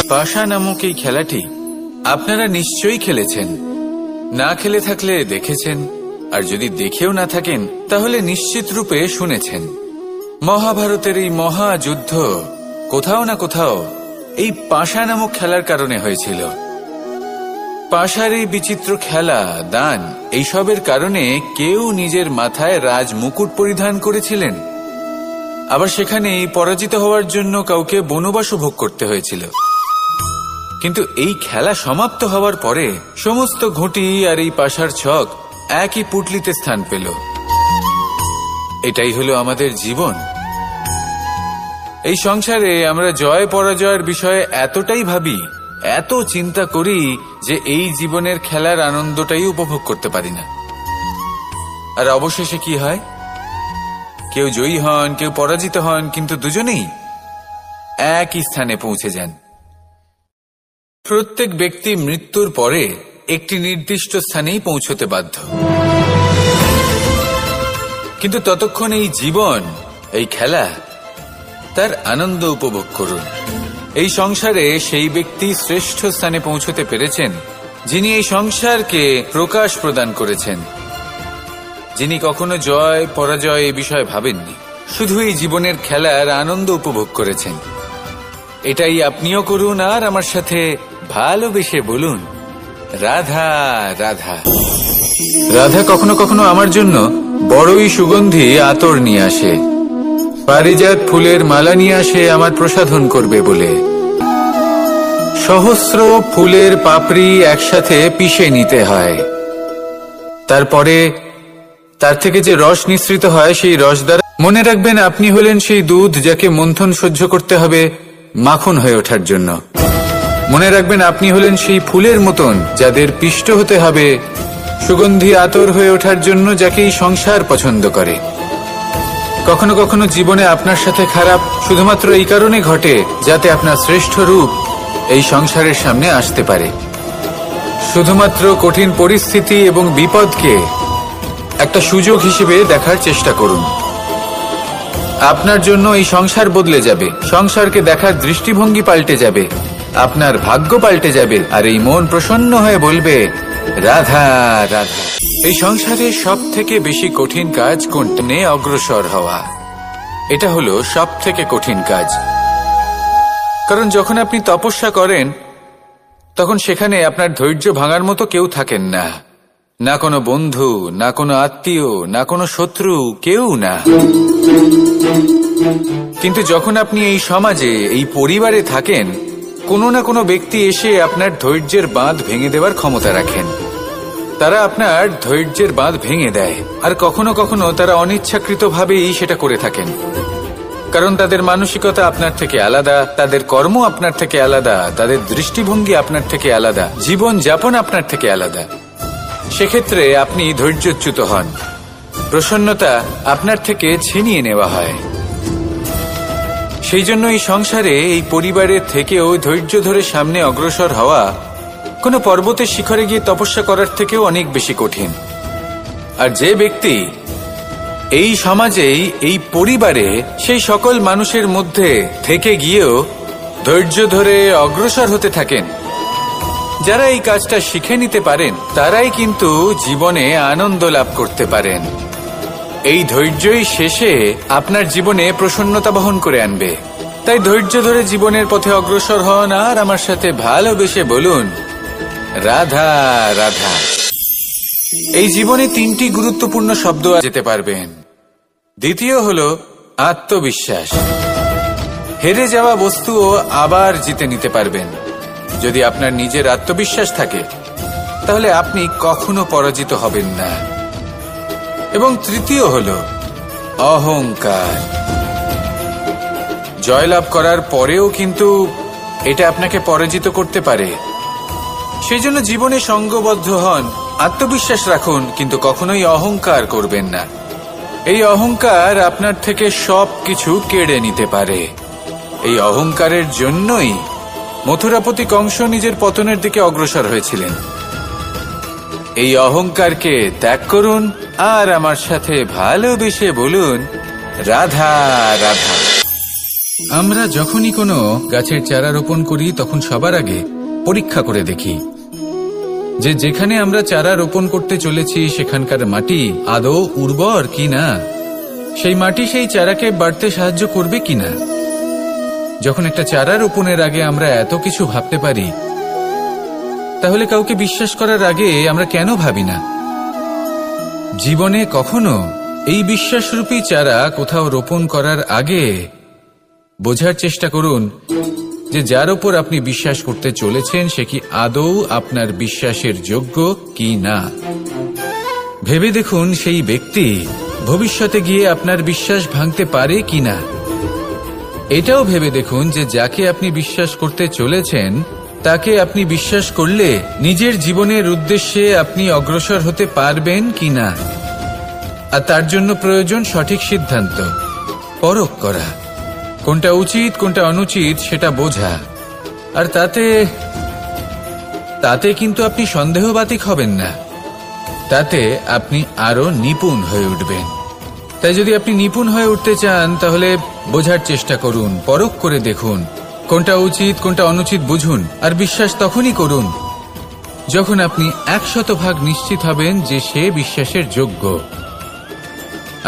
পাশা নামক এই খেলাটি আপনারা নিশ্চয়ই খেলেছেন, না খেলে থাকলে দেখেছেন, আর যদি দেখেও না থাকেন তাহলে নিশ্চিত রূপে শুনেছেন। মহাভারতের এই মহাযুদ্ধ কোথাও না কোথাও এই পাশা নামক খেলার কারণে হয়েছিল। পাশার এই বিচিত্র খেলা, দান, এইসবের কারণে কেউ নিজের মাথায় রাজ মুকুট পরিধান করেছিলেন, আবার সেখানেই পরাজিত হওয়ার জন্য কাউকে বনবাসও ভোগ করতে হয়েছিল। কিন্তু এই খেলা সমাপ্ত হওয়ার পরে সমস্ত ঘুঁটি আর এই পাশার ছক একই পুটলিতে স্থান পেল। এটাই হলো আমাদের জীবন। এই সংসারে আমরা জয় পরাজয়ের বিষয়ে এতটাই ভাবি, এত চিন্তা করি যে এই জীবনের খেলার আনন্দটাই উপভোগ করতে পারি না। আর অবশেষে কি হয়? কেউ জয়ী হন, কেউ পরাজিত হন, কিন্তু দুজনেই একই স্থানে পৌঁছে যান। প্রত্যেক ব্যক্তি মৃত্যুর পরে একটি নির্দিষ্ট স্থানেই পৌঁছতে বাধ্য, কিন্তু ততক্ষণ এই জীবন, এই খেলা, তার আনন্দ উপভোগ করুন। এই সংসারে সেই ব্যক্তি শ্রেষ্ঠ স্থানে পৌঁছতে পেরেছেন যিনি এই সংসারকে প্রকাশ প্রদান করেছেন, যিনি কখনো জয় পরাজয় এ বিষয়ে ভাবেননি, শুধু এই জীবনের খেলার আনন্দ উপভোগ করেছেন। এটাই আপনিও করুন আর আমার সাথে ভালোবেসে বলুন, রাধা রাধা। রাধা কখনো কখনো আমার জন্য বড়ই সুগন্ধি আতর নিয়ে আসে, পারিজাত ফুলের মালা নিয়ে আসে আমার প্রসাধন করবে বলে। সহস্র ফুলের পাপড়ি একসাথে পিষে নিতে হয়, তারপরে তার থেকে যে রস নিঃসৃত হয় সেই রস দ্বারা, মনে রাখবেন আপনি হলেন সেই দুধ যাকে মন্থন সহ্য করতে হবে মাখন হয়ে ওঠার জন্য। মনে রাখবেন আপনি হলেন সেই ফুলের মতন যাদের পিষ্ট হতে হবে সুগন্ধি আতর হয়ে ওঠার জন্য, যাকে এই সংসার পছন্দ করে। কখনো কখনো জীবনে আপনার সাথে খারাপ শুধুমাত্র এই কারণে ঘটে যাতে আপনার শ্রেষ্ঠ রূপ এই সংসারের সামনে আসতে পারে। শুধুমাত্র কঠিন পরিস্থিতি এবং বিপদকে একটা সুযোগ হিসেবে দেখার চেষ্টা করুন। আপনার জন্য এই সংসার বদলে যাবে, সংসারকে দেখার দৃষ্টিভঙ্গি পাল্টে যাবে, আপনার ভাগ্য পাল্টে যাবে, আর এই মন প্রসন্ন হয়ে বলবে, রাধা রাধা। এই সংসারে সব থেকে বেশি কঠিন কাজ কোনটা? অগ্রসর হওয়া। এটা হলো সব থেকে কঠিন কাজ, কারণ যখন আপনি তপস্যা করেন তখন সেখানে আপনার ধৈর্য ভাঙার মতো কেউ থাকেন না, না কোনো বন্ধু, না কোনো আত্মীয়, না কোনো শত্রু, কেউ না। কিন্তু যখন আপনি এই সমাজে, এই পরিবারে থাকেন, কোনো না কোনো ব্যক্তি এসে আপনার ধৈর্যের বাঁধ ভেঙে দেওয়ার ক্ষমতা রাখেন। তারা আপনার ধৈর্যের বাঁধ ভেঙে দেয়, আর কখনো কখনো তারা অনিচ্ছাকৃতভাবেই সেটা করে থাকেন, কারণ তাদের মানসিকতা আপনার থেকে আলাদা, তাদের কর্ম আপনার থেকে আলাদা, তাদের দৃষ্টিভঙ্গি আপনার থেকে আলাদা, জীবন যাপন আপনার থেকে আলাদা। সেক্ষেত্রে আপনি ধৈর্যচ্যুত হন, প্রসন্নতা আপনার থেকে ছিনিয়ে নেওয়া হয়। সেই জন্য এই সংসারে, এই পরিবারের থেকেও ধৈর্য ধরে সামনে অগ্রসর হওয়া কোনো পর্বতের শিখরে গিয়ে তপস্যা করার থেকেও অনেক বেশি কঠিন। আর যে ব্যক্তি এই সমাজেই, এই পরিবারে, সেই সকল মানুষের মধ্যে থেকে গিয়েও ধৈর্য ধরে অগ্রসর হতে থাকেন, যারা এই কাজটা শিখে নিতে পারেন, তারাই কিন্তু জীবনে আনন্দ লাভ করতে পারেন। এই ধৈর্যই শেষে আপনার জীবনে প্রসন্নতা বহন করে আনবে। তাই ধৈর্য ধরে জীবনের পথে অগ্রসর হন আর আমার সাথে ভালোবেসে বলুন, রাধা রাধা। এই জীবনে তিনটি গুরুত্বপূর্ণ শব্দ যেতে পারবেন। দ্বিতীয় হলো আত্মবিশ্বাস। হেরে যাওয়া বস্তুও আবার জিতে নিতে পারবেন যদি আপনার নিজের আত্মবিশ্বাস থাকে, তাহলে আপনি কখনো পরাজিত হবেন না। এবং তৃতীয় হলো অহংকার। জয়লাভ করার পরেও কিন্তু এটা আপনাকে পরাজিত করতে পারে। সেই জন্য জীবনে সঙ্গবদ্ধ হন, আত্মবিশ্বাস রাখুন, কিন্তু কখনোই অহংকার করবেন না। এই অহংকার আপনার থেকে সবকিছু কেড়ে নিতে পারে। এই অহংকারের জন্যই মথুরাপতি কংস নিজের পতনের দিকে অগ্রসর হয়েছিলেন। এই অহংকারকে ত্যাগ করুন আর আমার সাথে ভালোবেসে বলুন, রাধা রাধা। আমরা যখনই কোনো গাছের চারা রোপণ করি তখন সবার আগে পরীক্ষা করে দেখি যে যেখানে আমরা চারা রোপণ করতে চলেছি সেখানকার মাটি আদৌ উর্বর কিনা, সেই মাটি সেই চারাকে বাড়তে সাহায্য করবে কিনা। যখন একটা চারা রোপণের আগে আমরা এত কিছু ভাবতে পারি, তাহলে কাউকে বিশ্বাস করার আগে আমরা কেন ভাবি না? জীবনে কখনো এই বিশ্বাসরূপী চারা কোথাও রোপণ করার আগে বোঝার চেষ্টা করুন যে যার উপর আপনি বিশ্বাস করতে চলেছেন সে কি আদৌ আপনার বিশ্বাসের যোগ্য কি না। ভেবে দেখুন সেই ব্যক্তি ভবিষ্যতে গিয়ে আপনার বিশ্বাস ভাঙতে পারে কিনা। এটাও ভেবে দেখুন যে যাকে আপনি বিশ্বাস করতে চলেছেন তাকে আপনি বিশ্বাস করলে নিজের জীবনের উদ্দেশ্যে আপনি অগ্রসর হতে পারবেন কিনা। আর তার জন্য প্রয়োজন সঠিক সিদ্ধান্ত, পরখ করা, কোনটা উচিত কোনটা অনুচিত সেটা বোঝা। আর তাতে কিন্তু আপনি সন্দেহবাতিক হবেন না, তাতে আপনি আরো নিপুণ হয়ে উঠবেন। তাই যদি আপনি নিপুণ হয়ে উঠতে চান তাহলে বোঝার চেষ্টা করুন, পরখ করে দেখুন, কোনটা উচিত কোনটা অনুচিত বুঝুন। আর বিশ্বাস তখনই করুন যখন আপনি 100% নিশ্চিত হবেন যে সে বিশ্বাসের যোগ্য।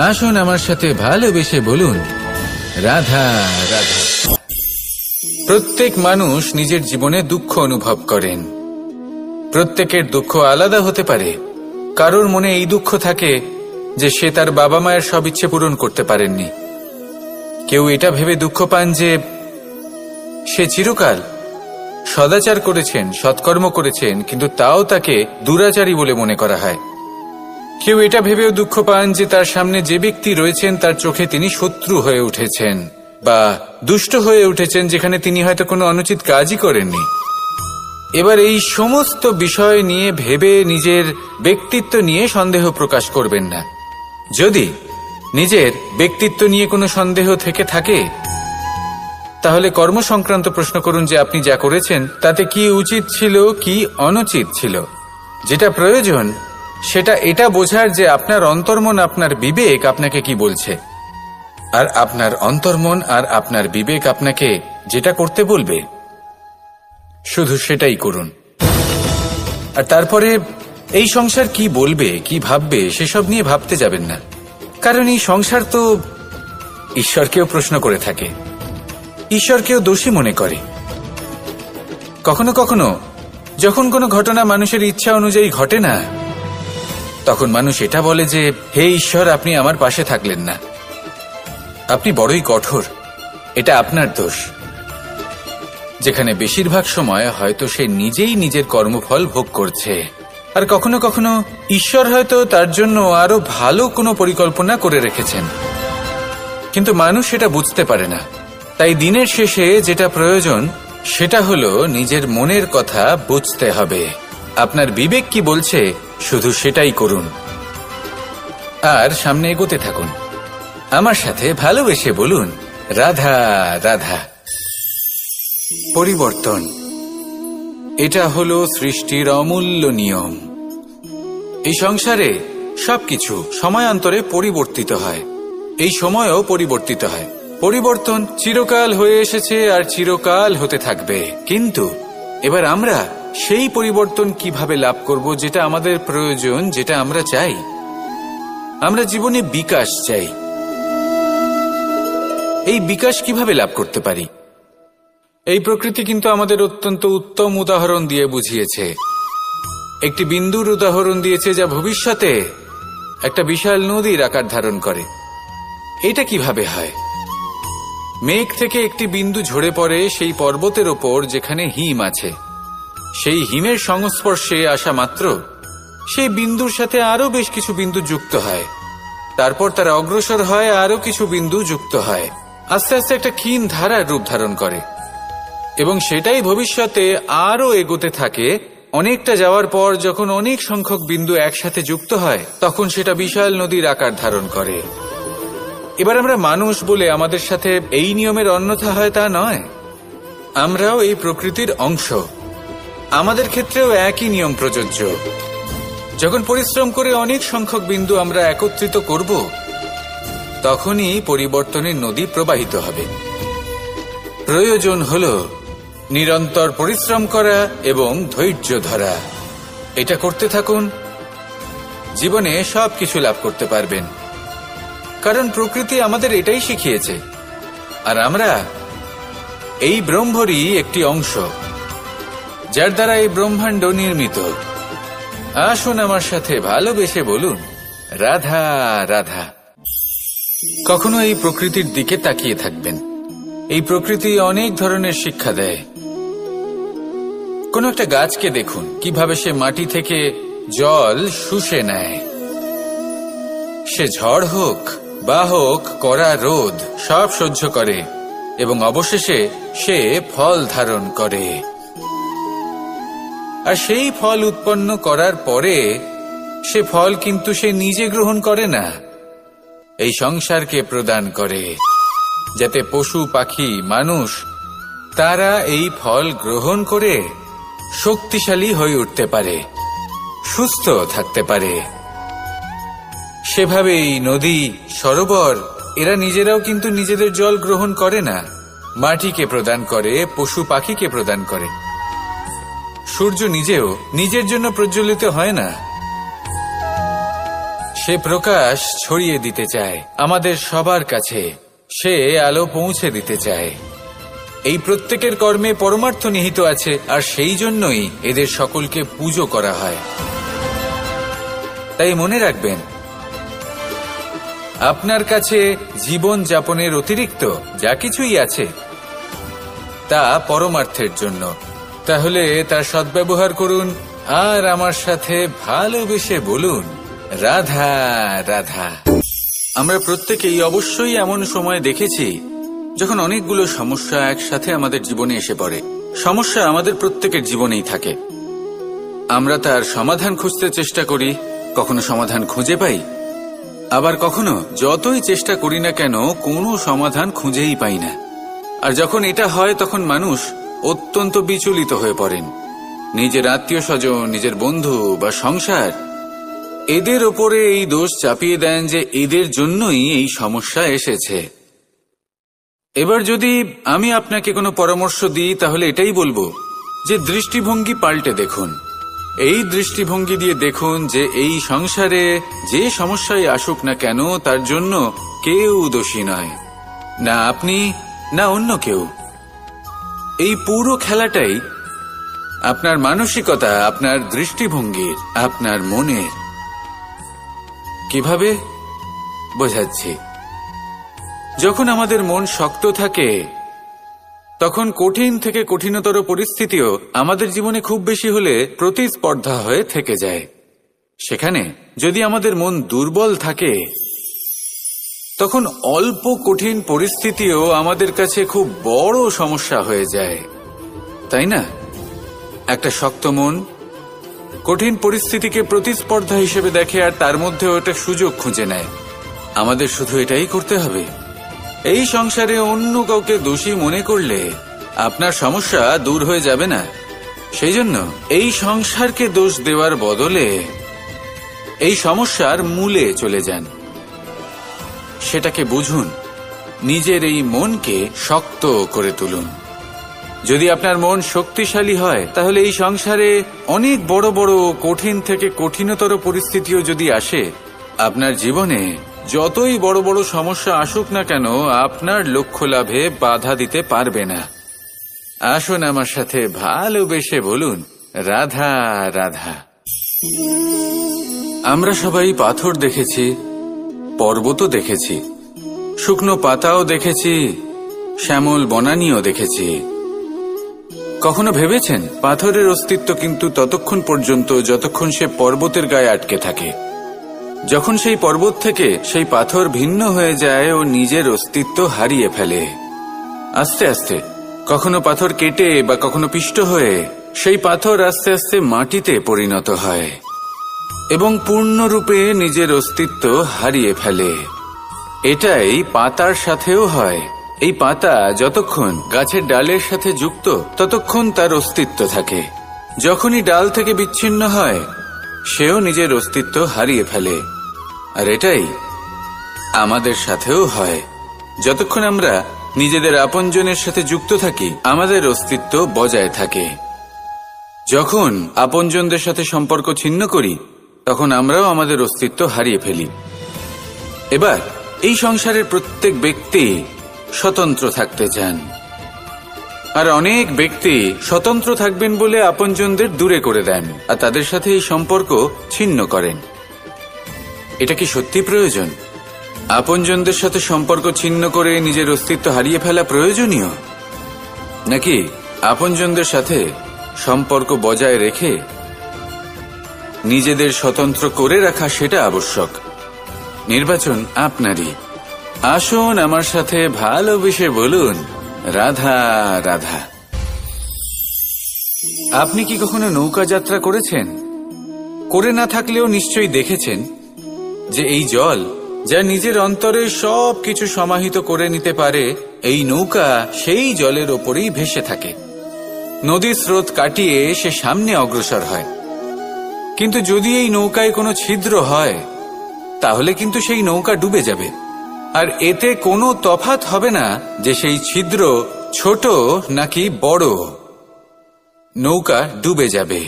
আসুন আমার সাথে ভালোবেসে বলুন, রাধা রাধা। প্রত্যেক মানুষ নিজের জীবনে দুঃখ অনুভব করেন। প্রত্যেকের দুঃখ আলাদা হতে পারে। কারোর মনে এই দুঃখ থাকে যে সে তার বাবা মায়ের সব ইচ্ছে পূরণ করতে পারেননি। কেউ এটা ভেবে দুঃখ পান যে সে চিরকাল সদাচার করেছেন, সৎকর্ম করেছেন, কিন্তু তাও তাকে দুরাচারী বলে মনে করা হয়। কেউ এটা ভেবেও দুঃখ পান যে তার সামনে যে ব্যক্তি রয়েছেন তার চোখে তিনি শত্রু হয়ে উঠেছেন বা দুষ্ট হয়ে উঠেছেন, যেখানে তিনি হয়তো কোনো অনুচিত কাজই করেননি। এবার এই সমস্ত বিষয় নিয়ে ভেবে নিজের ব্যক্তিত্ব নিয়ে সন্দেহ প্রকাশ করবেন না। যদি নিজের ব্যক্তিত্ব নিয়ে কোনো সন্দেহ থেকে থাকে তাহলে কর্ম সংক্রান্ত প্রশ্ন করুন যে আপনি যা করেছেন তাতে কি উচিত ছিল কি অনুচিত ছিল। যেটা প্রয়োজন সেটা এটা বোঝার যে আপনার অন্তর্মন, আপনার বিবেক আপনাকে কি বলছে। আর আপনার অন্তর্মন আর আপনার বিবেক আপনাকে যেটা করতে বলবে শুধু সেটাই করুন। আর তারপরে এই সংসার কি বলবে কি ভাববে সেসব নিয়ে ভাবতে যাবেন না, কারণ এই সংসার তো ঈশ্বরকেও প্রশ্ন করে থাকে, ঈশ্বরকেও দোষী মনে করে। কখনো কখনো যখন কোনো ঘটনা মানুষের ইচ্ছা অনুযায়ী ঘটে না, তখন মানুষ এটা বলে যে হে ঈশ্বর, আপনি আমার পাশে থাকলেন না, আপনি বড়ই কঠোর, এটা আপনার দোষ। যেখানে বেশিরভাগ সময় হয়তো সে নিজেই নিজের কর্মফল ভোগ করছে। আর কখনো কখনো ঈশ্বর হয়তো তার জন্য আরো ভালো কোনো পরিকল্পনা করে রেখেছেন, কিন্তু মানুষ সেটা বুঝতে পারে না। তাই দিনের শেষে যেটা প্রয়োজন সেটা হলো নিজের মনের কথা বুঝতে হবে। আপনার বিবেক কি বলছে শুধু সেটাই করুন আর সামনে এগোতে থাকুন। আমার সাথে ভালোবেসে বলুন, রাধা রাধা। পরিবর্তন, এটা হলো সৃষ্টির অমূল্য নিয়ম। এই সংসারে সবকিছু সময়ান্তরে পরিবর্তিত হয়, এই সময়ও পরিবর্তিত হয়। পরিবর্তন চিরকাল হয়ে এসেছে আর চিরকাল হতে থাকবে। কিন্তু এবার আমরা সেই পরিবর্তন কিভাবে লাভ করব যেটা আমাদের প্রয়োজন, যেটা আমরা চাই। আমরা জীবনে বিকাশ চাই। এই বিকাশ কিভাবে লাভ করতে পারি? এই প্রকৃতি কিন্তু আমাদের অত্যন্ত উত্তম উদাহরণ দিয়ে বুঝিয়েছে। একটি বিন্দুর উদাহরণ দিয়েছে যা ভবিষ্যতে একটা বিশাল নদীর আকার ধারণ করে। এটা কিভাবে হয়? মেঘ থেকে একটি বিন্দু ঝরে পড়ে সেই পর্বতের ওপর যেখানে হিম আছে। সেই হিমের সংস্পর্শে আসা মাত্র সেই বিন্দুর সাথে আরো বেশ কিছু বিন্দু যুক্ত হয়। তারপর তারা অগ্রসর হয়, আরো কিছু বিন্দু যুক্ত হয়, আস্তে আস্তে একটা ক্ষীণ ধারার রূপ ধারণ করে এবং সেটাই ভবিষ্যতে আরো এগোতে থাকে। অনেকটা যাওয়ার পর যখন অনেক সংখ্যক বিন্দু একসাথে যুক্ত হয় তখন সেটা বিশাল নদীর আকার ধারণ করে। এবার আমরা মানুষ বলে আমাদের সাথে এই নিয়মের অন্যথা হয় তা নয়। আমরাও এই প্রকৃতির অংশ, আমাদের ক্ষেত্রেও একই নিয়ম প্রযোজ্য। যখন পরিশ্রম করে অনেক সংখ্যক বিন্দু আমরা একত্রিত করব তখনই পরিবর্তনের নদী প্রবাহিত হবে। প্রয়োজন হলো নিরন্তর পরিশ্রম করা এবং ধৈর্য ধরা। এটা করতে থাকুন, জীবনে সবকিছু লাভ করতে পারবেন। কারণ প্রকৃতি আমাদের এটাই শিখিয়েছে, আর আমরা এই ব্রহ্মরই একটি অংশ, যার দ্বারা এই ব্রহ্মাণ্ড নির্মিত। আসুন আমার সাথে ভালোবেসে বলুন, রাধা রাধা। কখনো এই প্রকৃতির দিকে তাকিয়ে থাকবেন। এই প্রকৃতি অনেক ধরনের শিক্ষা দেয়। কোন একটা গাছকে দেখুন, কিভাবে সে মাটি থেকে জল শুষে নেয়। সে ঝড় হোক বা হোক কড়া রোদ, সব সহ্য করে এবং অবশেষে সে ফল ধারণ করে। আর সেই ফল উৎপন্ন করার পরে সে ফল কিন্তু সে নিজে গ্রহণ করে না, এই সংসারকে প্রদান করে, যাতে পশু পাখি মানুষ তারা এই ফল গ্রহণ করে শক্তিশালী হয়ে উঠতে পারে, সুস্থ থাকতে পারে। সেভাবেই নদী, সরোবর এরা নিজেরাও কিন্তু নিজেদের জল গ্রহণ করে না, মাটিকে প্রদান করে, পশু পাখিকে প্রদান করে। সূর্য নিজেও নিজের জন্য প্রজ্বলিত হয় না, সে প্রকাশ ছড়িয়ে দিতে চায় আমাদের সবার কাছে, সে আলো পৌঁছে দিতে চায়। এই প্রত্যেকের কর্মে পরমার্থ নিহিত আছে, আর সেই জন্যই এদের সকলকে পুজো করা হয়। তাই মনে রাখবেন, আপনার কাছে জীবন যাপনের অতিরিক্ত যা কিছুই আছে তা পরমার্থের জন্য। তাহলে তার সদ্ব্যবহার করুন, আর আমার সাথে ভালোবেসে বলুন, রাধা রাধা। আমরা প্রত্যেকেই অবশ্যই এমন সময় দেখেছি যখন অনেকগুলো সমস্যা একসাথে আমাদের জীবনে এসে পড়ে। সমস্যা আমাদের প্রত্যেকের জীবনেই থাকে। আমরা তার সমাধান খুঁজতে চেষ্টা করি, কখনো সমাধান খুঁজে পাই, আবার কখনো যতই চেষ্টা করি না কেন কোনো সমাধান খুঁজেই পাই না। আর যখন এটা হয় তখন মানুষ অত্যন্ত বিচলিত হয়ে পড়েন। নিজের আত্মীয় স্বজন, নিজের বন্ধু বা সংসার, এদের ওপরে এই দোষ চাপিয়ে দেন যে এদের জন্যই এই সমস্যা এসেছে। এবার যদি আমি আপনাকে কোনো পরামর্শ দিই তাহলে এটাই বলবো যে দৃষ্টিভঙ্গি পাল্টে দেখুন। এই দৃষ্টিভঙ্গি দিয়ে দেখুন যে এই সংসারে যে সমস্যায় আসুক না কেন তার জন্য কেউ দোষী নয়, না আপনি না অন্য কেউ। এই পুরো খেলাটাই আপনার মানসিকতা, আপনার দৃষ্টিভঙ্গির, আপনার মনের। কিভাবে বোঝাচ্ছি? যখন আমাদের মন শক্ত থাকে তখন কঠিন থেকে কঠিনতর পরিস্থিতিও আমাদের জীবনে খুব বেশি হলে প্রতিস্পর্ধা হয়ে থেকে যায়। সেখানে যদি আমাদের মন দুর্বল থাকে তখন অল্প কঠিন পরিস্থিতিও আমাদের কাছে খুব বড় সমস্যা হয়ে যায়, তাই না? একটা শক্ত মন কঠিন পরিস্থিতিকে প্রতিস্পর্ধা হিসেবে দেখে আর তার মধ্যেও একটা সুযোগ খুঁজে নেয়। আমাদের শুধু এটাই করতে হবে। এই সংসারে অন্য কাউকে দোষী মনে করলে আপনার সমস্যা দূর হয়ে যাবে না। সেই জন্য এই সংসারকে দোষ দেওয়ার বদলে এই সমস্যার মূলে চলে যান, সেটাকে বুঝুন, নিজের এই মনকে শক্ত করে তুলুন। যদি আপনার মন শক্তিশালী হয় তাহলে এই সংসারে অনেক বড় বড় কঠিন থেকে কঠিনতর পরিস্থিতিও যদি আসে, আপনার জীবনে যতই বড় বড় সমস্যা আসুক না কেন আপনার লক্ষ্য লাভে বাধা দিতে পারবে না। আসুন আমার সাথে ভালোবেসে বলুন, রাধা রাধা। আমরা সবাই পাথর দেখেছি, পর্বতও দেখেছি, শুকনো পাতাও দেখেছি, শ্যামল বনানীও দেখেছি। কখনো ভেবেছেন পাথরের অস্তিত্ব কিন্তু ততক্ষণ পর্যন্ত যতক্ষণ সে পর্বতের গায়ে আটকে থাকে। যখন সেই পর্বত থেকে সেই পাথর ভিন্ন হয়ে যায় ও নিজের অস্তিত্ব হারিয়ে ফেলে। আস্তে আস্তে কখনো পাথর কেটে বা কখনো পিষ্ট হয়ে সেই পাথর আস্তে আস্তে মাটিতে পরিণত হয় এবং পূর্ণরূপে নিজের অস্তিত্ব হারিয়ে ফেলে। এটাই পাতার সাথেও হয়। এই পাতা যতক্ষণ গাছের ডালের সাথে যুক্ত ততক্ষণ তার অস্তিত্ব থাকে। যখনই ডাল থেকে বিচ্ছিন্ন হয় সেও নিজের অস্তিত্ব হারিয়ে ফেলে। আর এটাই আমাদের সাথেও হয়। যতক্ষণ আমরা নিজেদের আপনজনের সাথে যুক্ত থাকি, আমাদের অস্তিত্ব বজায় থাকে। যখন আপনজনদের সাথে সম্পর্ক ছিন্ন করি, তখন আমরাও আমাদের অস্তিত্ব হারিয়ে ফেলি। এবার এই সংসারের প্রত্যেক ব্যক্তি স্বতন্ত্র থাকতে চান, আর অনেক ব্যক্তি স্বতন্ত্র থাকবেন বলে আপনজনদের দূরে করে দেন আর তাদের সাথে এই সম্পর্ক ছিন্ন করেন। এটা কি সত্যি প্রয়োজন? আপনজনদের সাথে সম্পর্ক ছিন্ন করে নিজের অস্তিত্ব হারিয়ে ফেলা প্রয়োজনীয়, নাকি আপনজনদের সাথে সম্পর্ক বজায় রেখে নিজেদের স্বতন্ত্র করে রাখা সেটা আবশ্যক? নির্বাচন আপনারই। আসুন আমার সাথে ভালোবেসে বলুন, রাধা রাধা। আপনি কি কখনো নৌকা যাত্রা করেছেন? করে না থাকলেও নিশ্চয়ই দেখেছেন যে এই জল যা নিজের অন্তরে সব কিছু সমাহিত করে নিতে পারে, এই নৌকা সেই জলের ওপরেই ভেসে থাকে। নদীর স্রোত কাটিয়ে সে সামনে অগ্রসর হয়। কিন্তু যদি এই নৌকায় কোনো ছিদ্র হয়, তাহলে কিন্তু সেই নৌকা ডুবে যাবে। আর এতে কোনো তফাৎ হবে না যে সেই ছিদ্র ছোট নাকি বড়, নৌকা ডুবে যাবে।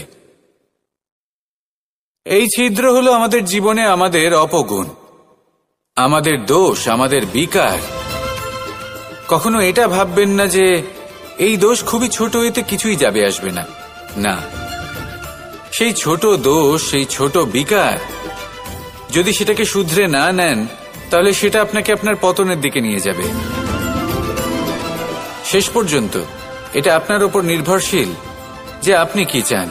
এই ছিদ্র হলো আমাদের জীবনে আমাদের অপগুণ, আমাদের দোষ, আমাদের বিকার। কখনো এটা ভাববেন না যে এই দোষ খুবই ছোট, এতে কিছুই যাবে আসবে না। না, সেই ছোট দোষ, সেই ছোট বিকার যদি সেটাকে শুধরে না নেন, তাহলে সেটা আপনাকে আপনার পতনের দিকে নিয়ে যাবে। শেষ পর্যন্ত এটা আপনার উপর নির্ভরশীল যে আপনি কি চান।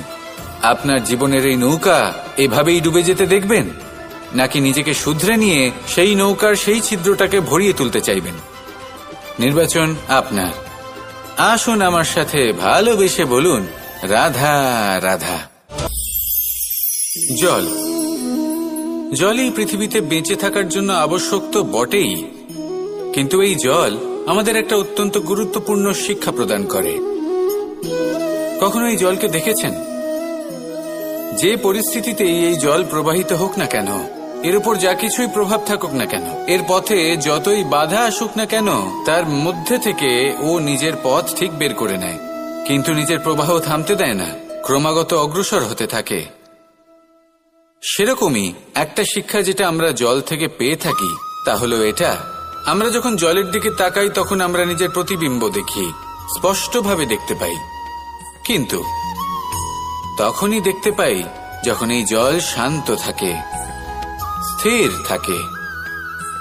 আপনার জীবনের এই নৌকা এভাবেই ডুবে যেতে দেখবেন, নাকি নিজেকে শুধরে নিয়ে সেই নৌকার সেই ছিদ্রটাকে ভরিয়ে তুলতে চাইবেন? নির্বাচন আপনার। আসুন আমার সাথে ভালোবেসে বলুন, রাধা রাধা। জল, জলই পৃথিবীতে বেঁচে থাকার জন্য আবশ্যক তো বটেই, কিন্তু এই জল আমাদের একটা অত্যন্ত গুরুত্বপূর্ণ শিক্ষা প্রদান করে। কখনো এই জলকে দেখেছেন? যে পরিস্থিতিতেই এই জল প্রবাহিত হোক না কেন, এর উপর যা কিছুই প্রভাব থাকুক না কেন, এর পথে যতই বাধা আসুক না কেন, তার মধ্যে থেকে ও নিজের পথ ঠিক বের করে নেয়, কিন্তু নিজের প্রবাহ থামতে দেয় না, ক্রমাগত অগ্রসর হতে থাকে। সেরকমই একটা শিক্ষা যেটা আমরা জল থেকে পেয়ে থাকি, তা হলো এটা: আমরা যখন জলের দিকে তাকাই তখন আমরা নিজের প্রতিবিম্ব দেখি, স্পষ্টভাবে দেখতে পাই। কিন্তু তখনই দেখতে পাই যখন এই জল শান্ত থাকে, স্থির থাকে।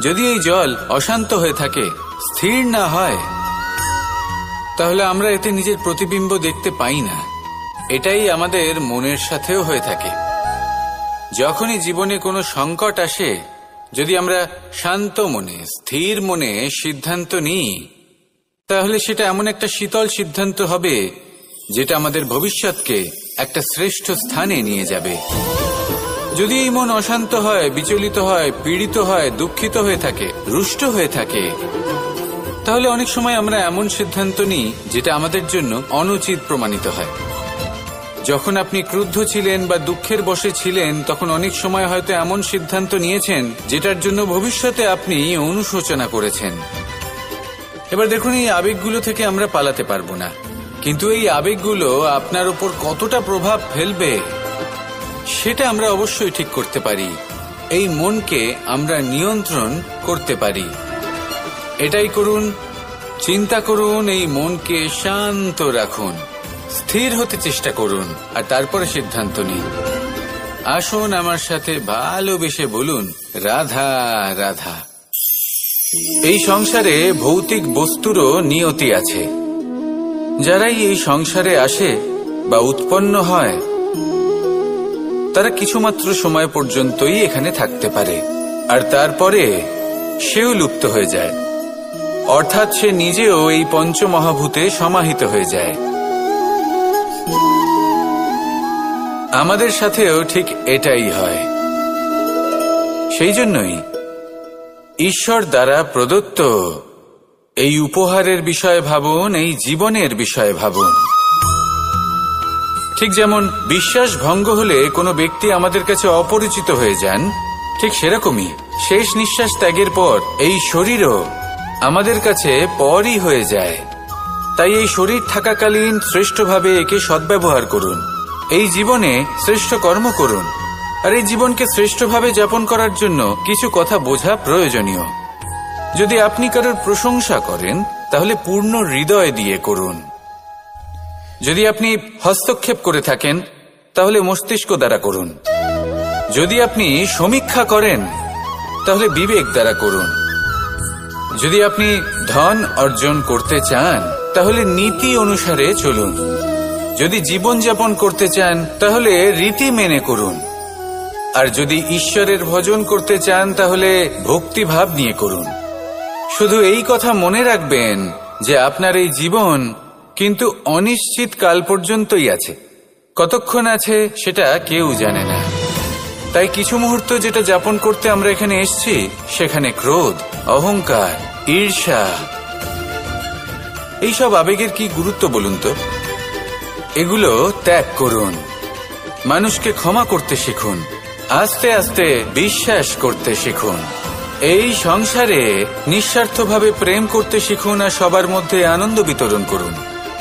যদি এই জল অশান্ত হয়ে থাকে, স্থির না হয়, তাহলে আমরা এতে নিজের প্রতিবিম্ব দেখতে পাই না। এটাই আমাদের মনের সাথেও হয়ে থাকে। যখনই জীবনে কোনো সংকট আসে, যদি আমরা শান্ত মনে, স্থির মনে সিদ্ধান্ত নিই, তাহলে সেটা এমন একটা শীতল সিদ্ধান্ত হবে যেটা আমাদের ভবিষ্যৎকে একটা শ্রেষ্ঠ স্থানে নিয়ে যাবে। যদি এই মন অশান্ত হয়, বিচলিত হয়, পীড়িত হয়, দুঃখিত হয়ে থাকে, রুষ্ট হয়ে থাকে, তাহলে অনেক সময় আমরা এমন সিদ্ধান্ত নিই যেটা আমাদের জন্য অনুচিত প্রমাণিত হয়। যখন আপনি ক্রুদ্ধ ছিলেন বা দুঃখের বশে ছিলেন, তখন অনেক সময় হয়তো এমন সিদ্ধান্ত নিয়েছেন যেটার জন্য ভবিষ্যতে আপনি অনুশোচনা করেছেন। এবার দেখুন, এই আবেগগুলো থেকে আমরা পালাতে পারবো না, কিন্তু এই আবেগগুলো আপনার উপর কতটা প্রভাব ফেলবে সেটা আমরা অবশ্যই ঠিক করতে পারি। এই মনকে আমরা নিয়ন্ত্রণ করতে পারি। এটাই করুন, চিন্তা করুন, এই মনকে শান্ত রাখুন, স্থির হতে চেষ্টা করুন, আর তারপরে সিদ্ধান্ত নিন। আসুন আমার সাথে ভালোবেসে বলুন, রাধা রাধা। এই সংসারে ভৌতিক বস্তুরও নিয়তি আছে। যারাই এই সংসারে আসে বা উৎপন্ন হয়, তারা কিছুমাত্র সময় পর্যন্তই এখানে থাকতে পারে, আর তারপরে সেও লুপ্ত হয়ে যায়, অর্থাৎ সে নিজেও এই পঞ্চমহাভূতে সমাহিত হয়ে যায়। আমাদের সাথেও ঠিক এটাই হয়। সেই জন্যই ঈশ্বর দ্বারা প্রদত্ত এই উপহারের বিষয়ে ভাবুন, এই জীবনের বিষয়ে ভাবুন। ঠিক যেমন বিশ্বাস ভঙ্গ হলে কোনো ব্যক্তি আমাদের কাছে অপরিচিত হয়ে যান, ঠিক সেরকমই শেষ নিঃশ্বাস ত্যাগের পর এই শরীরও আমাদের কাছে পরই হয়ে যায়। তাই এই শরীর থাকাকালীন শ্রেষ্ঠভাবে একে সদ্ব্যবহার করুন। এই জীবনে শ্রেষ্ঠ কর্ম করুন। আর এই জীবনকে শ্রেষ্ঠভাবে যাপন করার জন্য কিছু কথা বোঝা প্রয়োজনীয়। যদি আপনি কারোর প্রশংসা করেন তাহলে পূর্ণ হৃদয় দিয়ে করুন। যদি আপনি হস্তক্ষেপ করে থাকেন তাহলে মস্তিষ্ক দ্বারা করুন। যদি আপনি সমীক্ষা করেন তাহলে বিবেক দ্বারা করুন। যদি আপনি ধন অর্জন করতে চান তাহলে নীতি অনুসারে চলুন। যদি জীবনযাপন করতে চান তাহলে রীতি মেনে করুন। আর যদি ঈশ্বরের ভজন করতে চান তাহলে ভক্তিভাব নিয়ে করুন। শুধু এই কথা মনে রাখবেন যে আপনার এই জীবন কিন্তু অনিশ্চিত কাল পর্যন্তই আছে। কতক্ষণ আছে সেটা কেউ জানে না। তাই কিছু মুহূর্ত যেটা যাপন করতে আমরা এখানে এসেছি সেখানে ক্রোধ, অহংকার, ঈর্ষা, এইসব আবেগের কি গুরুত্ব বলুন তো? এগুলো ত্যাগ করুন। মানুষকে ক্ষমা করতে শিখুন। আস্তে আস্তে বিশ্বাস করতে শিখুন। এই সংসারে নিঃস্বার্থভাবে প্রেম করতে শিখুন আর সবার মধ্যে আনন্দ বিতরণ করুন।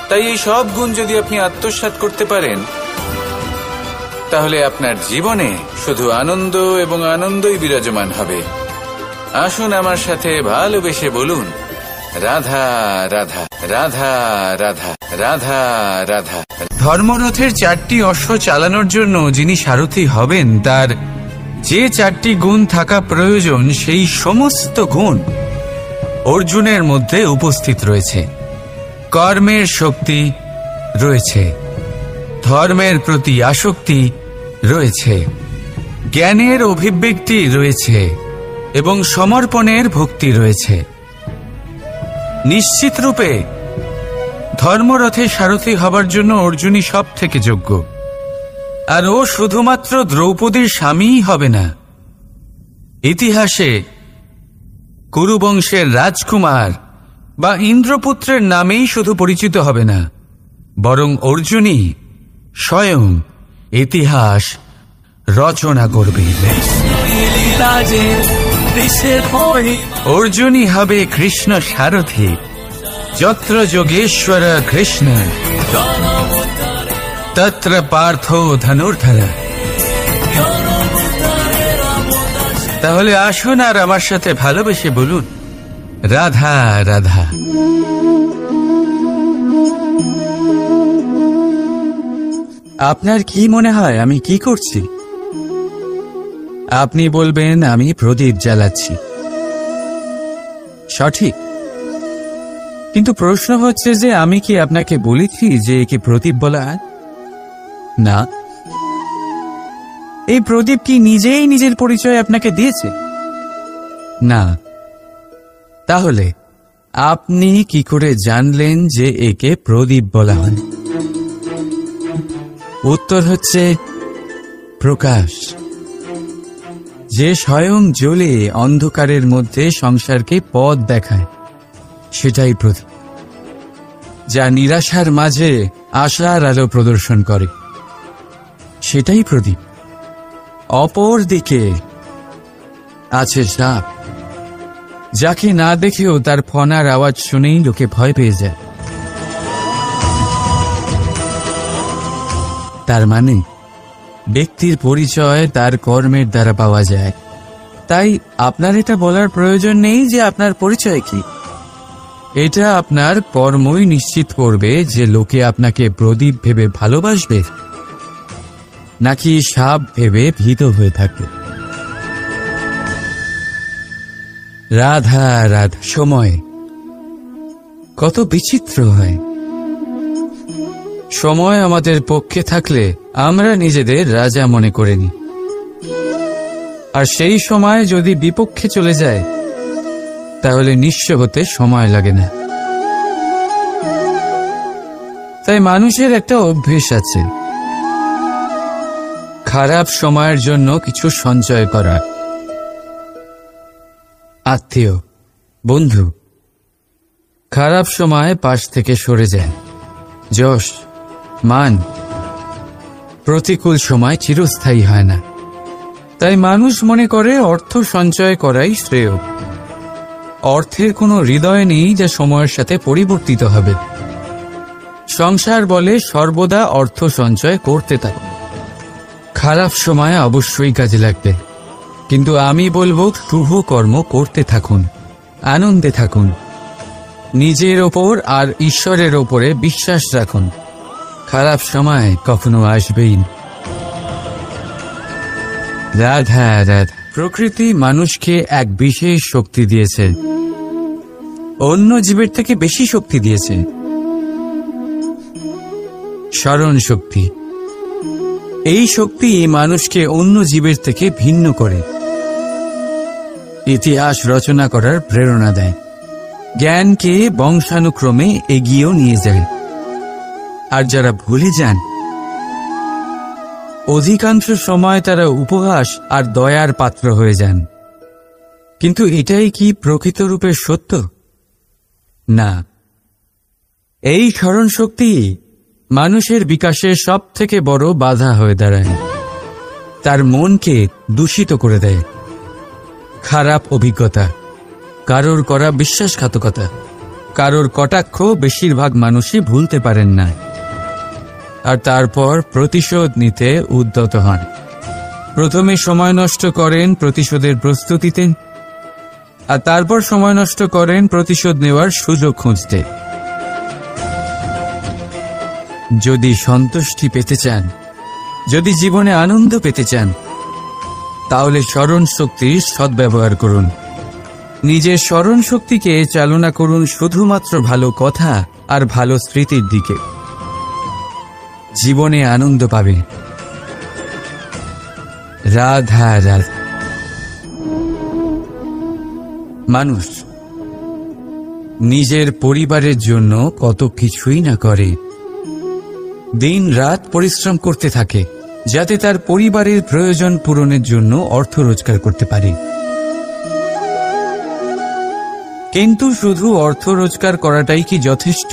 তাই এই সব গুণ যদি আপনি আত্মসাৎ করতে পারেন তাহলে আপনার জীবনে শুধু আনন্দ এবং আনন্দই বিরাজমান হবে। আসুন আমার সাথে ভালোবেসে বলুন, রাধা রাধা রাধা রাধা রাধা রাধা। ধর্মরথের 4টি অশ্ব চালানোর জন্য যিনি সারথি হবেন তার যে 4টি গুণ থাকা প্রয়োজন সেই সমস্ত গুণ অর্জুনের মধ্যে উপস্থিত রয়েছে। কর্মের শক্তি রয়েছে, ধর্মের প্রতি আসক্তি রয়েছে, জ্ঞানের অভিব্যক্তি রয়েছে এবং সমর্পণের ভক্তি রয়েছে। নিশ্চিত রূপে ধর্মরথে সারথি হবার জন্য অর্জুনই সব থেকে যোগ্য। আর ও শুধুমাত্র দ্রৌপদীর স্বামীই হবে না, ইতিহাসে কুরুবংশের রাজকুমার বা ইন্দ্রপুত্রের নামেই শুধু পরিচিত হবে না, বরং অর্জুনই স্বয়ং ইতিহাস রচনা করবে। অর্জুনই হবে কৃষ্ণ সারথি। যত্র যোগেশ্বর কৃষ্ণ তত্র পার্থ ধনুর্ধর। তাহলে আসুন আর আমার সাথে ভালোবেসে বলুন, রাধা রাধা। আপনার কি মনে হয় আমি কি করছি? আপনি বলবেন আমি প্রদীপ জ্বালাচ্ছি। সঠিক, কিন্তু প্রশ্ন হচ্ছে যে আমি কি আপনাকে বলেছি যে একে প্রদীপ বলা হয়? না। এই প্রদীপ কি নিজেই নিজের পরিচয় আপনাকে দিয়েছে? না। তাহলে আপনি কি করে জানলেন যে একে প্রদীপ বলা হয়? উত্তর হচ্ছে প্রকাশ, যে স্বয়ং জ্বলে অন্ধকারের মধ্যে সংসারকে পথ দেখায়, সেটাই প্রদীপ। যা নিরাশার মাঝে আশার আলো প্রদর্শন করে, সেটাই প্রদীপ। অপর দিকে আছে সাপ, যাকে না দেখেও তার ফনার আওয়াজ শুনেই লোকে ভয় পেয়ে যায়। তার মানে ব্যক্তির পরিচয় তার কর্মের দ্বারা পাওয়া যায়। তাই আপনার এটা বলার প্রয়োজন নেই যে আপনার পরিচয় কি। এটা আপনার কর্মই নিশ্চিত করবে যে লোকে আপনাকে প্রদীপ ভেবে ভালোবাসবে নাকি সাপ ভেবে ভীত হয়ে থাকবে। রাধা রাধা। সময় কত বিচিত্র হয়। সময় আমাদের পক্ষে থাকলে আমরা নিজেদের রাজা মনে করে নিই, আর সেই সময় যদি বিপক্ষে চলে যায় তাহলে নিঃস্ব হতে সময় লাগে না। তাই মানুষের একটা অভ্যেস আছে, খারাপ সময়ের জন্য কিছু সঞ্চয় করা। আত্মীয়, বন্ধু খারাপ সময় পাশ থেকে সরে যায়। যশ, মান প্রতিকূল সময় চিরস্থায়ী হয় না। তাই মানুষ মনে করে অর্থ সঞ্চয় করাই শ্রেয়। অর্থের কোনো হৃদয় নেই যা সময়ের সাথে পরিবর্তিত হবে। সংসার বলে সর্বদা অর্থ সঞ্চয় করতে থাকুন। খারাপ সময় অবশ্যই কাজে লাগবে, কিন্তু আমি বলবো শুভ কর্ম করতে থাকুন, আনন্দে থাকুন, নিজের ওপর আর ঈশ্বরের ওপরে বিশ্বাস রাখুন। খারাপ সময় কখনো আসবেই না। রাধা রাধা। প্রকৃতি মানুষকে এক বিশেষ শক্তি দিয়েছে, অন্য জীবের থেকে বেশি শক্তি দিয়েছে। স্মরণ শক্তি। এই শক্তি মানুষকে অন্য জীবের থেকে ভিন্ন করে, ইতিহাস রচনা করার প্রেরণা দেয়, জ্ঞানকে বংশানুক্রমে এগিয়েও নিয়ে যায়। আর যারা ভুলে যান, অধিকাংশ সময় তারা উপহাস আর দয়ার পাত্র হয়ে যান। কিন্তু এটাই কি প্রকৃতরূপে সত্য? না। এই স্মরণ শক্তি মানুষের বিকাশের সব থেকে বড় বাধা হয়ে দাঁড়ায়। তার মনকে দূষিত করে দেয়। খারাপ অভিজ্ঞতা, কারোর করা বিশ্বাসঘাতকতা, কারোর কটাক্ষ বেশিরভাগ মানুষই ভুলতে পারেন না, আর তারপর প্রতিশোধ নিতে উদ্যত হন। প্রথমে সময় নষ্ট করেন প্রতিশোধের প্রস্তুতিতে, আর তারপর সময় নষ্ট করেন প্রতিশোধ নেওয়ার সুযোগ খুঁজতে। যদি সন্তুষ্টি পেতে চান, যদি জীবনে আনন্দ পেতে চান, তাহলে স্মরণ শক্তির সদ্ব্যবহার করুন। নিজের স্মরণ শক্তিকে চালনা করুন শুধুমাত্র ভালো কথা আর ভালো স্মৃতির দিকে। জীবনে আনন্দ পাবে। রাধা রাধা। মানুষ নিজের পরিবারের জন্য কত কিছুই না করে, দিন রাত পরিশ্রম করতে থাকে যাতে তার পরিবারের প্রয়োজন পূরণের জন্য অর্থ রোজগার করতে পারে। কিন্তু শুধু অর্থ রোজগার করাটাই কি যথেষ্ট?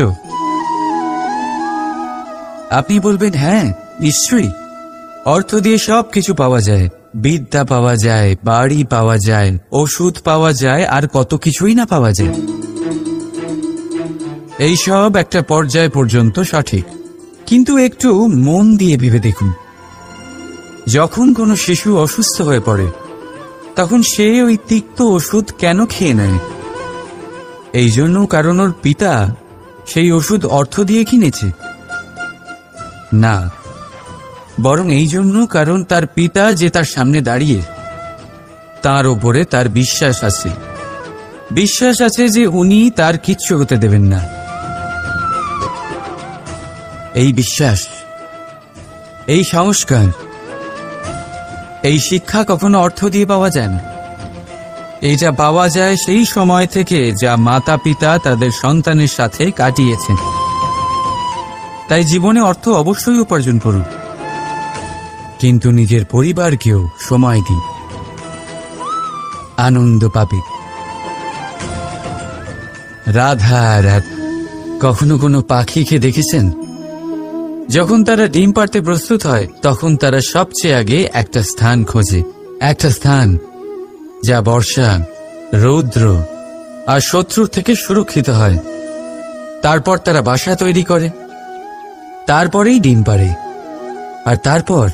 আপনি বলবেন, হ্যাঁ নিশ্চয়ই, অর্থ দিয়ে সব কিছু পাওয়া যায়, বিদ্যা পাওয়া যায়, বাড়ি পাওয়া যায়, ওষুধ পাওয়া যায়, আর কত কিছুই না পাওয়া যায়। এই সব একটা পর্যায় পর্যন্ত সঠিক, কিন্তু একটু মন দিয়ে ভেবে দেখুন, যখন কোনো শিশু অসুস্থ হয়ে পড়ে তখন সে ওই তিক্ত ওষুধ কেন খেয়ে নেয়? এই জন্য কারণ ওর পিতা সেই ওষুধ অর্থ দিয়ে কিনেছে? না, বরং এই জন্য কারণ তার পিতা যে তার সামনে দাঁড়িয়ে, তার ওপরে তার বিশ্বাস আছে। বিশ্বাস আছে যে উনি তার কিচ্ছু হতে দেবেন না। এই বিশ্বাস, এই সংস্কার, এই শিক্ষা কখনো অর্থ দিয়ে পাওয়া যায় না। এইটা পাওয়া যায় সেই সময় থেকে যা মাতা পিতা তাদের সন্তানের সাথে কাটিয়েছেন। তাই জীবনে অর্থ অবশ্যই উপার্জন করুন, কিন্তু নিজের পরিবারকেও সময় দিন, আনন্দ পাবে। রাধা রাধা। কখনো কোনো পাখিকে দেখেছেন? যখন তারা ডিম পাড়তে প্রস্তুত হয় তখন তারা সবচেয়ে আগে একটা স্থান খোঁজে, একটা স্থান যা বর্ষা, রৌদ্র আর শত্রুর থেকে সুরক্ষিত হয়। তারপর তারা বাসা তৈরি করে, তারপরেই ডিম পাড়ে, আর তারপর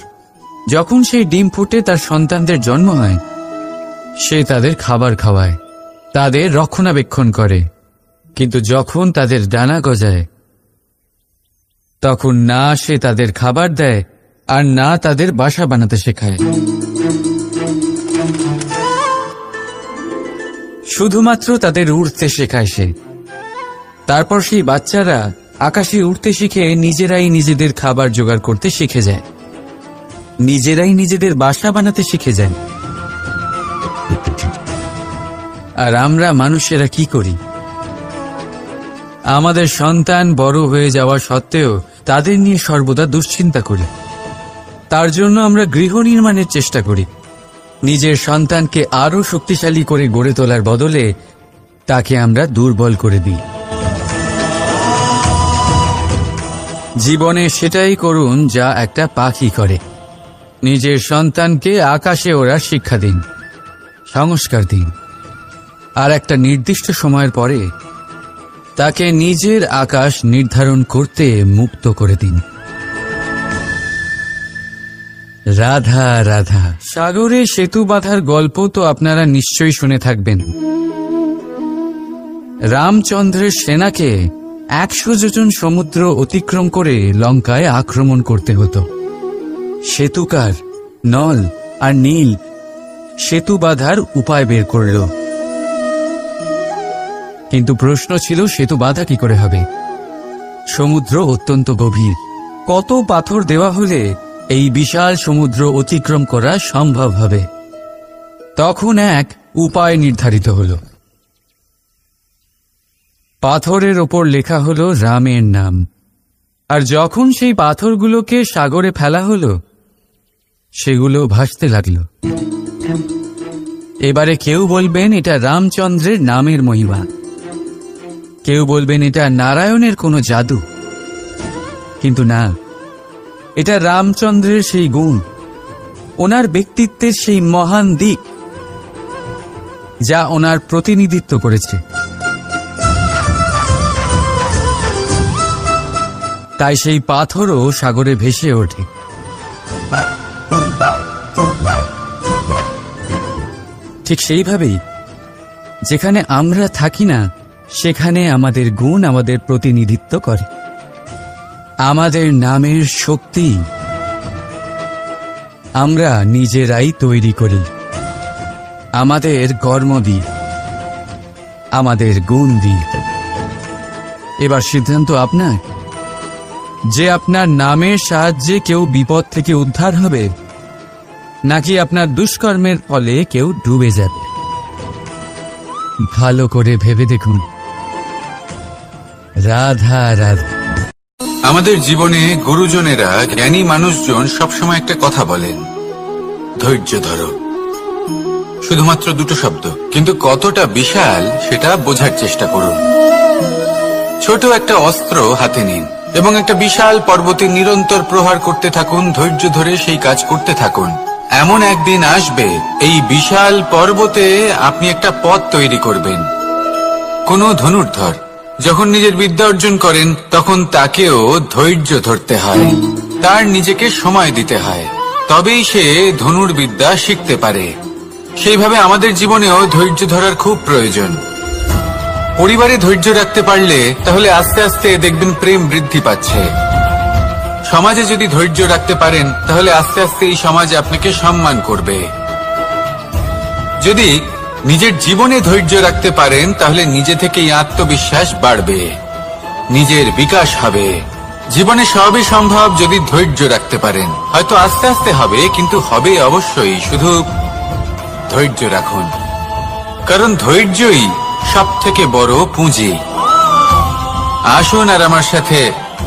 যখন সেই ডিম ফুটে তার সন্তানদের জন্ম হয়, সে তাদের খাবার খাওয়ায়, তাদের রক্ষণাবেক্ষণ করে। কিন্তু যখন তাদের ডানা গজায় তখন না সে তাদের খাবার দেয় আর না তাদের বাসা বানাতে শেখায়। শুধুমাত্র তাদের উড়তে শেখায় সে। তারপর সেই বাচ্চারা আকাশে উড়তে শিখে নিজেরাই নিজেদের খাবার জোগাড় করতে শিখে যায়, নিজেরাই নিজেদের বাসা বানাতে শিখে যায়। আর আমরা মানুষেরা কি করি? আমাদের সন্তান বড় হয়ে যাওয়া সত্ত্বেও তাদের নিয়ে সর্বদা দুশ্চিন্তা করি। তার জন্য আমরা গৃহ নির্মাণের চেষ্টা করি। নিজের সন্তানকে আরো শক্তিশালী করে গড়ে তোলার বদলে তাকে আমরা দুর্বল করে দিই। জীবনে সেটাই করুন যা একটা পাখি করে। নিজের সন্তানকে আকাশে ওড়ার শিক্ষা দিন, সংস্কার দিন, আর একটা নির্দিষ্ট সময়ের পরে তাকে নিজের আকাশ নির্ধারণ করতে মুক্ত করে দিন। রাধা রাধা। সাগরে সেতু বাঁধার গল্প তো আপনারা নিশ্চয়ই শুনে থাকবেন। রামচন্দ্রের সেনাকে 100 যোজন সমুদ্র অতিক্রম করে লঙ্কায় আক্রমণ করতে হতো। সেতুকার নল আর নীল সেতু বাঁধার উপায় বের করল, কিন্তু প্রশ্ন ছিল সেতু বাঁধা কি করে হবে? সমুদ্র অত্যন্ত গভীর, কত পাথর দেওয়া হলে এই বিশাল সমুদ্র অতিক্রম করা সম্ভব হবে? তখন এক উপায় নির্ধারিত হল। পাথরের ওপর লেখা হলো রামের নাম, আর যখন সেই পাথরগুলোকে সাগরে ফেলা হলো সেগুলো ভাসতে লাগল। এবারে কেউ বলবেন এটা রামচন্দ্রের নামের মহিমা, কেউ বলবেন এটা নারায়ণের কোনো জাদু, কিন্তু না, এটা রামচন্দ্রের সেই গুণ, ওনার ব্যক্তিত্বের সেই মহান দিক যা ওনার প্রতিনিধিত্ব করেছে। তাই সেই পাথরও সাগরে ভেসে ওঠে। ঠিক সেইভাবেই যেখানে আমরা থাকি না সেখানে আমাদের গুণ আমাদের প্রতিনিধিত্ব করে। আমাদের নামের শক্তি আমরা নিজেরাই তৈরি করি, আমাদের কর্ম দিয়ে, আমাদের গুণ দিয়ে। এবার সিদ্ধান্ত আপনার যে আপনার নামের সাহায্যে কেউ বিপদ থেকে উদ্ধার হবে, নাকি আপনার দুষ্কর্মের ফলে কেউ ডুবে যাবে। ভালো করে ভেবে দেখুন। রাধা রাধা। আমাদের জীবনে গুরুজনেরা, জ্ঞানী মানুষজন সবসময় একটা কথা বলেন, ধৈর্য ধরো। শুধুমাত্র দুটো শব্দ, কিন্তু কতটা বিশাল সেটা বোঝার চেষ্টা করুন। ছোট একটা অস্ত্র হাতে নিন এবং একটা বিশাল পর্বতে নিরন্তর প্রহার করতে থাকুন, ধৈর্য ধরে সেই কাজ করতে থাকুন। এমন একদিন আসবে এই বিশাল পর্বতে আপনি একটা পথ তৈরি করবেন। কোনো ধনুর্ধর যখন নিজের বিদ্যা অর্জন করেন তখন তাকেও ধৈর্য ধরতে হয়, তার নিজেকে সময় দিতে হয়, তবেই সে ধনুর্বিদ্যা শিখতে পারে। সেইভাবে আমাদের জীবনেও ধৈর্য ধরার খুব প্রয়োজন। পরিবারে ধৈর্য রাখতে পারলে তাহলে আস্তে আস্তে দেখবেন প্রেম বৃদ্ধি পাচ্ছে। সমাজে যদি ধৈর্য রাখতে পারেন তাহলে আস্তে আস্তে এই সমাজ আপনাকে সম্মান করবে। যদি নিজের জীবনে ধৈর্য রাখতে পারেন তাহলে নিজে থেকেই আত্মবিশ্বাস বাড়বে, নিজের বিকাশ হবে। জীবনে সবই সম্ভব যদি ধৈর্য রাখতে পারেন। হয়তো আস্তে আস্তে হবে, কিন্তু হবে অবশ্যই। শুধু ধৈর্য রাখুন, কারণ ধৈর্যই সবথেকে বড় পুঁজি। আসুন আর আমার সাথে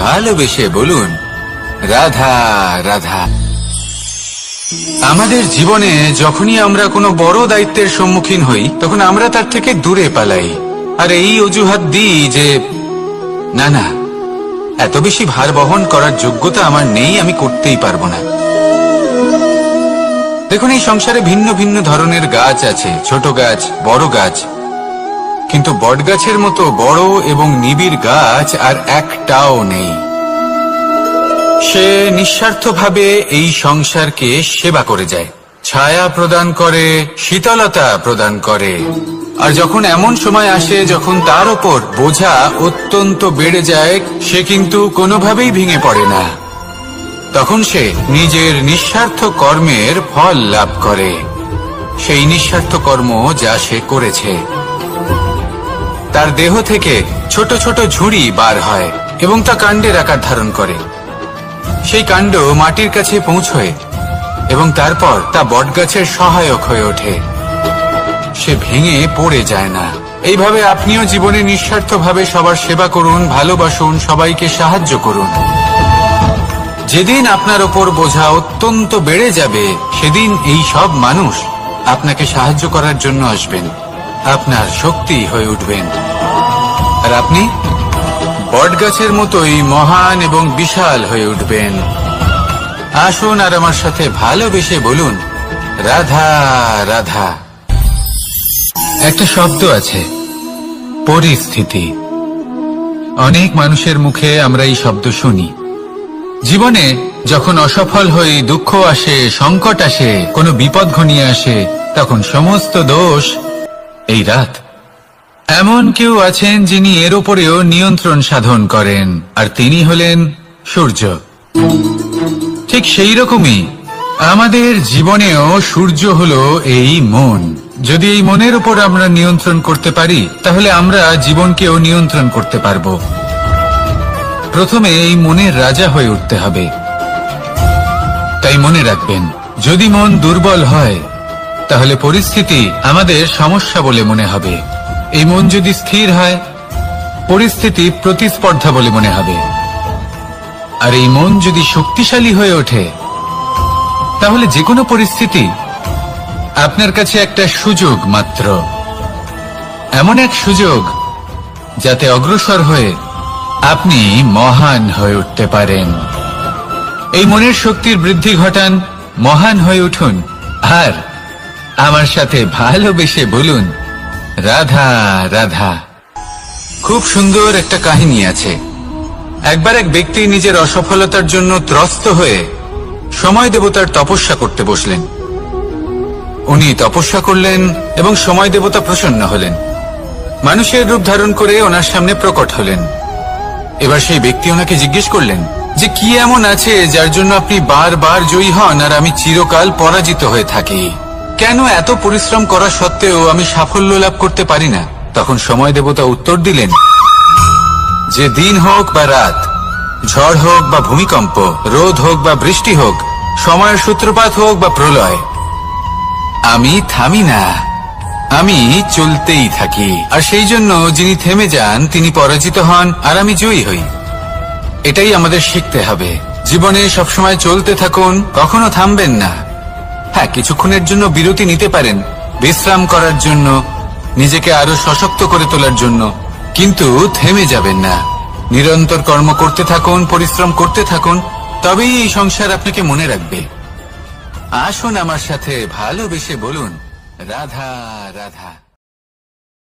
ভালোবেসে বলুন, রাধা রাধা। আমাদের জীবনে যখনই আমরা কোনো বড় দায়িত্বের সম্মুখীন হই তখন আমরা তার থেকে দূরে পালাই, আর এই অজুহাত দিই যে না না, এত বেশি ভার বহন করার যোগ্যতা আমার নেই, আমি করতেই পারবো না। দেখুন, এই সংসারে ভিন্ন ভিন্ন ধরনের গাছ আছে, ছোট গাছ, বড় গাছ, কিন্তু বটগাছের মতো বড় এবং নিবিড় গাছ আর একটাও নেই। সে নিঃস্বার্থভাবে এই সংসারকে সেবা করে যায়, ছায়া প্রদান করে, শীতলতা প্রদান করে। আর যখন এমন সময় আসে যখন তার ওপর বোঝা অত্যন্ত বেড়ে যায়, সে কিন্তু কোনোভাবেই ভেঙে পড়ে না। তখন সে নিজের নিঃস্বার্থ কর্মের ফল লাভ করে, সেই নিঃস্বার্থ কর্ম যা সে করেছে। তার দেহ থেকে ছোট ছোট ঝুড়ি বার হয় এবং তা কাণ্ডের আকার ধারণ করে। সেই কাণ্ড মাটির কাছে পৌঁছয় এবং তারপর তা বটগাছের সহায়ক হয়ে ওঠে, সে ভেঙে পড়ে যায় না। এইভাবে আপনিও জীবনে নিঃস্বার্থভাবে সবার সেবা করুন, ভালোবাসুন, সবাইকে সাহায্য করুন। যেদিন আপনার ওপর বোঝা অত্যন্ত বেড়ে যাবে সেদিন এই সব মানুষ আপনাকে সাহায্য করার জন্য আসবেন, আপনার শক্তি হয়ে উঠবেন, আর আপনি বটগাছের মতোই মহান এবং বিশাল হয়ে উঠবেন। আসুন আর আমার সাথে ভালোবেসে বলুন, রাধা রাধা। একটা শব্দ আছে, পরিস্থিতি। অনেক মানুষের মুখে আমরা এই শব্দ শুনি। জীবনে যখন অসফল হই, দুঃখ আসে, সংকট আসে, কোনো বিপদ ঘনিয়ে আসে, তখন সমস্ত দোষ এই রাত। এমন কেউ আছেন যিনি এর উপরেও নিয়ন্ত্রণ সাধন করেন, আর তিনি হলেন সূর্য। ঠিক সেই রকমই আমাদের জীবনেও সূর্য হলো এই মন। যদি এই মনের উপর আমরা নিয়ন্ত্রণ করতে পারি, তাহলে আমরা জীবনকেও নিয়ন্ত্রণ করতে পারব। প্রথমে এই মনের রাজা হয়ে উঠতে হবে। তাই মনে রাখবেন, যদি মন দুর্বল হয়, তাহলে পরিস্থিতি আমাদের সমস্যা বলে মনে হবে। এই মন যদি স্থির হয়, পরিস্থিতি প্রতিস্পর্ধা বলে মনে হবে। আর এই মন যদি শক্তিশালী হয়ে ওঠে, তাহলে যে কোনো পরিস্থিতি আপনার কাছে একটা সুযোগ মাত্র। এমন এক সুযোগ যাতে অগ্রসর হয়ে আপনি মহান হয়ে উঠতে পারেন। এই মনের শক্তির বৃদ্ধি ঘটান, মহান হয়ে উঠুন, আর আমার সাথে ভালোবেসে বলুন, রাধা রাধা। খুব সুন্দর একটা কাহিনী আছে। একবার এক ব্যক্তি নিজের অসফলতার জন্য ত্রস্ত হয়ে সময় দেবতার তপস্যা করতে বসলেন। উনি তপস্যা করলেন এবং সময় দেবতা প্রসন্ন হলেন। মানুষের রূপ ধারণ করে ওনার সামনে প্রকট হলেন। এবার সেই ব্যক্তি ওনাকে জিজ্ঞেস করলেন যে কি এমন আছে যার জন্য আপনি বারবার জয়ী হন আর আমি চিরকাল পরাজিত হয়ে থাকি? কেন এত পরিশ্রম করা সত্ত্বেও আমি সাফল্য লাভ করতে পারি না? তখন সময় দেবতা উত্তর দিলেন যে দিন হোক বা রাত, ঝড় হোক বা ভূমিকম্প, রোদ হোক বা বৃষ্টি হোক, সময়ের সূত্রপাত হোক বা প্রলয়, আমি থামি না, আমি চলতেই থাকি। আর সেই জন্য যিনি থেমে যান তিনি পরাজিত হন আর আমি জয়ী হই। এটাই আমাদের শিখতে হবে। জীবনে সবসময় চলতে থাকুন, কখনো থামবেন না। হ্যাঁ, কিছুক্ষণের জন্য বিরতি নিতে পারেন, বিশ্রাম করার জন্য, নিজেকে আরো সশক্ত করে তোলার জন্য, কিন্তু থেমে যাবেন না। নিরন্তর কর্ম করতে থাকুন, পরিশ্রম করতে থাকুন, তবেই এই সংসার আপনাকে মনে রাখবে। আসুন আমার সাথে ভালোবেসে বলুন, রাধা রাধা।